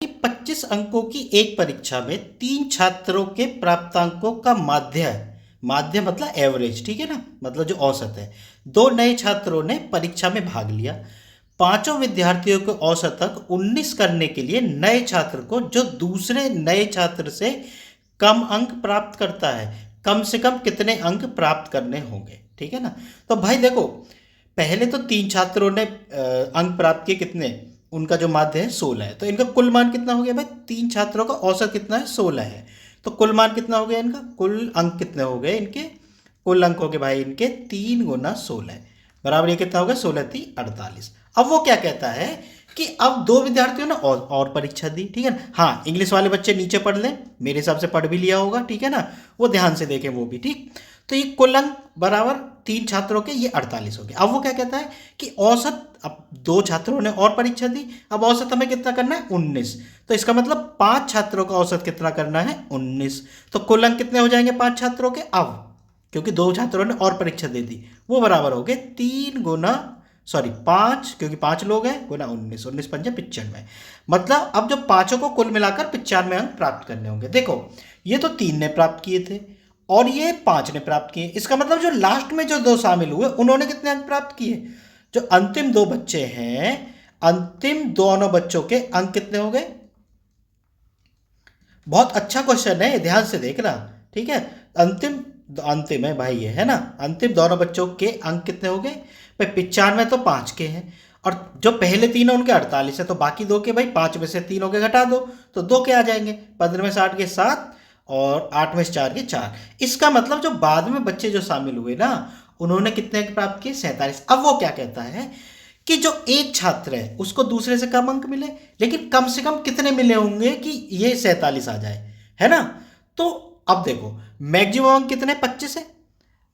कि 25 अंकों की एक परीक्षा में 3 छात्रों के प्राप्तांकों का माध्य, माध्य मतलब एवरेज, ठीक है ना, मतलब जो औसत है, 2 नए छात्रों ने परीक्षा में भाग लिया। पांचों विद्यार्थियों को औसत तक 19 करने के लिए नए छात्र को जो दूसरे नए छात्र से कम अंक प्राप्त करता है, कम से कम कितने अंक प्राप्त करने होंगे, ठीक है ना। तो भाई देखो, पहले तो 3 छात्रों ने अंक प्राप्त किए, कितने, उनका जो माध्य है 16 है, तो इनका कुल मान कितना हो गया भाई, 3 छात्रों का औसत कितना है, 16 है, तो कुल मान कितना हो गया इनका, कुल अंक कितने हो गए इनके, कुल अंक हो गए भाई इनके 3 गुना 16 बराबर, ये कितना होगा, 16×3 = 48। अब वो क्या कहता है कि अब 2 विद्यार्थियों ने और परीक्षा दी, ठीक है ना। हाँ, इंग्लिश वाले बच्चे नीचे पढ़ लें, मेरे हिसाब से पढ़ भी लिया होगा, ठीक है ना, वो ध्यान से देखें वो भी, ठीक। तो ये कुल अंक बराबर 3 छात्रों के, ये 48 हो गए। अब वो क्या कहता है कि औसत, अब 2 छात्रों ने और परीक्षा दी, अब औसत हमें कितना करना है, 19। तो इसका मतलब 5 छात्रों का औसत कितना करना है, 19। तो कुल अंक कितने हो जाएंगे 5 छात्रों के, अब क्योंकि 2 छात्रों ने और परीक्षा दे दी, वो बराबर हो गए 3 गुना, सॉरी 5, क्योंकि 5 लोग हैं, गुना 19, 19×5 = 95। मतलब अब जो पांचों को कुल मिलाकर 95 अंक प्राप्त करने होंगे। देखो, ये तो 3 ने प्राप्त किए थे और ये 5 ने प्राप्त किए, इसका मतलब जो लास्ट में जो 2 शामिल हुए उन्होंने कितने अंक प्राप्त किए, जो अंतिम 2 बच्चे हैं, अंतिम दोनों बच्चों के अंक कितने हो गए। बहुत अच्छा क्वेश्चन है, ध्यान से देखना, ठीक है। अंतिम, अंतिम है भाई ये, है ना, अंतिम दोनों बच्चों के अंक कितने हो गए भाई, 95 तो 5 के हैं, और जो पहले 3 है उनके 48 है, तो बाकी 2 के भाई 5 में से 3 के घटा दो तो 2 के आ जाएंगे, 15 में से 8 के 7 और 8 में से 4 के 4। इसका मतलब जो बाद में बच्चे जो शामिल हुए ना, उन्होंने कितने अंक प्राप्त किए, 47। अब वो क्या कहता है कि जो एक छात्र है उसको दूसरे से कम अंक मिले, लेकिन कम से कम कितने मिले होंगे कि ये 47 आ जाए, है ना। तो अब देखो, मैक्सिमम अंक कितने, 25 है।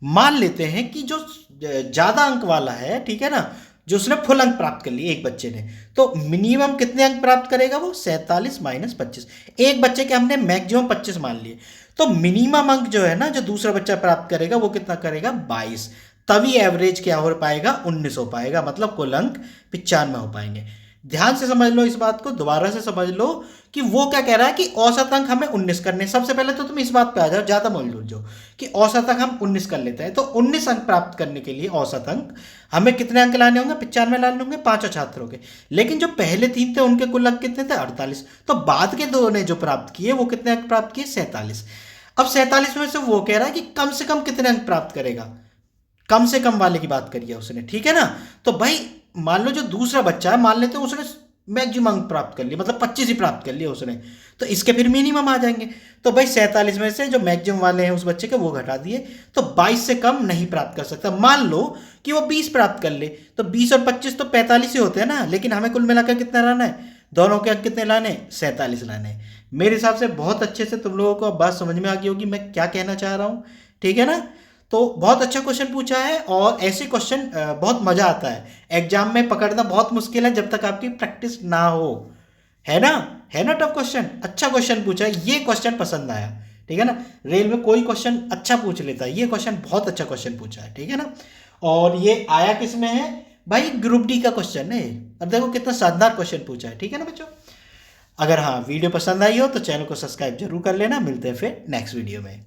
मान लेते हैं कि जो ज्यादा अंक वाला है, ठीक है ना, जो उसने फुल अंक प्राप्त कर लिए एक बच्चे ने, तो मिनिमम कितने अंक प्राप्त करेगा वो, 47 - 25। एक बच्चे के हमने मैक्सिमम 25 मान लिए, तो मिनिमम अंक जो है ना, जो दूसरा बच्चा प्राप्त करेगा वो कितना करेगा, 22। तभी एवरेज क्या हो पाएगा, 19 हो पाएगा, मतलब कुल अंक 95 हो पाएंगे। ध्यान से समझ लो इस बात को, दोबारा से समझ लो कि वो क्या कह रहा है कि औसत अंक हमें 19 करने। सबसे पहले तो तुम इस बात पे आ जाओ, ज्यादा मत उलझो, कि औसत अंक हम 19 कर लेते हैं, तो 19 अंक प्राप्त करने के लिए औसत अंक हमें कितने अंक लाने होंगे, 95 लाने होंगे पांचों छात्रों के। लेकिन जो पहले 3 थे उनके कुल अंक कितने थे, 48। तो बाद के 2 ने जो प्राप्त किए वो कितने अंक प्राप्त किए, 47। अब 47 में से वो कह रहा है कि कम से कम कितने अंक प्राप्त करेगा, कम से कम वाले की बात करी है उसने, ठीक है ना। तो भाई मान लो जो दूसरा बच्चा है, मान लेते हैं उसने मैक्सिमम अंक प्राप्त कर लिया, मतलब 25 ही प्राप्त कर लिया उसने, तो इसके फिर मिनिमम आ जाएंगे। तो भाई 47 में से जो मैक्सिमम वाले हैं उस बच्चे के वो घटा दिए, तो 22 से कम नहीं प्राप्त कर सकता। मान लो कि वो 20 प्राप्त कर ले, तो 20 और 25 तो 45 ही होते हैं ना, लेकिन हमें कुल मिलाकर कितना लाना है, दोनों के अंक कितने लाने, 47 लाने हैं। मेरे हिसाब से बहुत अच्छे से तुम लोगों को अब बात समझ में आ गई होगी मैं क्या कहना चाह रहा हूँ, ठीक है ना। तो बहुत अच्छा क्वेश्चन पूछा है, और ऐसे क्वेश्चन बहुत मजा आता है, एग्जाम में पकड़ना बहुत मुश्किल है जब तक आपकी प्रैक्टिस ना हो, है ना। है ना टफ क्वेश्चन, अच्छा क्वेश्चन पूछा है, ये क्वेश्चन पसंद आया, ठीक है ना। रेल में कोई क्वेश्चन अच्छा पूछ लेता है, ये क्वेश्चन बहुत अच्छा क्वेश्चन पूछा है, ठीक है ना। और ये आया किस में है भाई, ग्रुप डी का क्वेश्चन है। अब देखो कितना शानदार क्वेश्चन पूछा है, ठीक है ना बच्चों। अगर हाँ वीडियो पसंद आई हो तो चैनल को सब्सक्राइब जरूर कर लेना, मिलते हैं फिर नेक्स्ट वीडियो में।